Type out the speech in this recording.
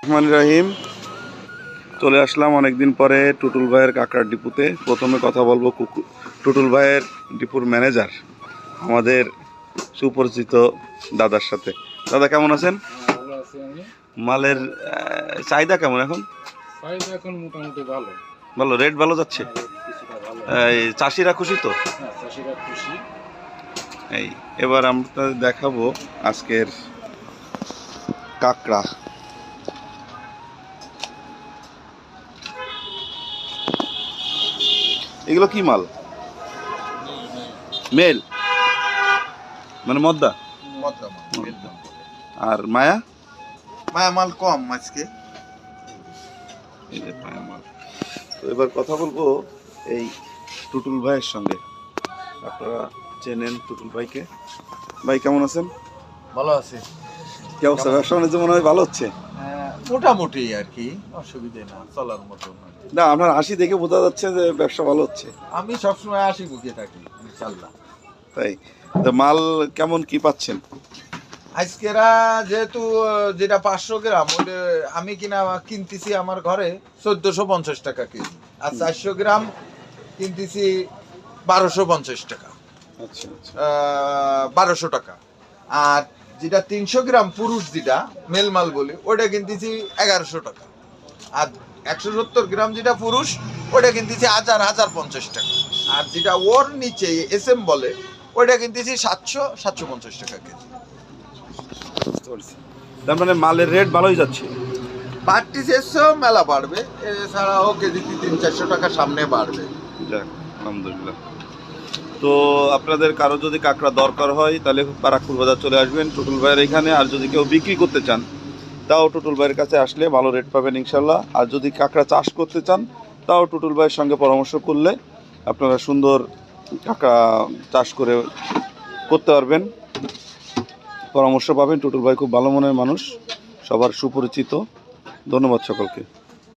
রহমান রহিম। চলে আসলাম অনেকদিন পরে টুটুল ভাইয়ের কাঁকড়ার ডিপুতে। প্রথমে কথা বলবো টুটুল ভাইয়ের ডিপুর ম্যানেজার আমাদের সুপরিচিত দাদার সাথে। দাদা কেমন আছেন? ভালো আছি আমি। মালের চাহিদা কেমন এখন? চাহিদা এখন মোটামুটি ভালো। ভালো, রেট ভালো যাচ্ছে। কিছুটা ভালো। চাষিরা খুশি তো? হ্যাঁ, চাষিরা খুশি। এই এবার আমরা দেখাবো আজকের কাঁকড়া। এগুলো কি মাল? মেল মানে মদ্দা। আর মায়া মাল কম আজকে। এই যে মায়া মাল। তো এবার কথা বলবো এই টুটুল ভাইয়ের সঙ্গে। আপনারা চেনেন টুটুল ভাইকে। ভাই কেমন আছেন? ভালো আছে। কি অবস্থা? ব্যবসা বাণিজ্য মনে হয় ভালো হচ্ছে? মোটামুটি আর কি, অসুবিধে না, চলার মতো। না, আপনার হাসি দেখে বোঝা যাচ্ছে যে ব্যবসা ভালো হচ্ছে। আমি সবসময় হাসি মুখে থাকি ইনশাল্লাহ। তাই তো মাল কেমন কি পাচ্ছেন? আজকেরা যেহেতু যেটা 500 গ্রাম ওটা আমি কিনতেছি আমার ঘরে 1450 টাকা কেজি, আর 400 গ্রাম কিনতেছি 1250 টাকা। আচ্ছা আচ্ছা। 1200 টাকা। আর যেটা 300 গ্রাম পুরুষ যেটা মেল মাল বলি ওটা কিনতেছি 1100 টাকা। আর 170 গ্রাম যেটা পুরুষ ওটা কিনতেছি 1050 টাকা। আর যেটা ওর নিচে এসএম বলে ওটা কিনতেছি 750 টাকা কেজি। তার মানে মালের রেট ভালোই যাচ্ছে। বাড়তি শেষও মেলা বাড়বে, এছাড়াও কেজিতে 300-400 টাকা সামনে বাড়বে। যাক, আলহামদুলিল্লাহ। তো আপনাদের কারো যদি কাঁকড়া দরকার হয় তাহলে বারাকপুর বাজার চলে আসবেন টুটুল ভাইয়ের এখানে। আর যদি কেউ বিক্রি করতে চান তাও টুটুল ভাইয়ের কাছে আসলে ভালো রেট পাবেন ইনশাল্লাহ। আর যদি কাঁকড়া চাষ করতে চান তাও টুটুল ভাইয়ের সঙ্গে পরামর্শ করলে আপনারা সুন্দর কাঁকড়া চাষ করতে পারবেন। পরামর্শ পাবেন। টুটুল ভাই খুব ভালো মনের মানুষ, সবার সুপরিচিত। ধন্যবাদ সকলকে।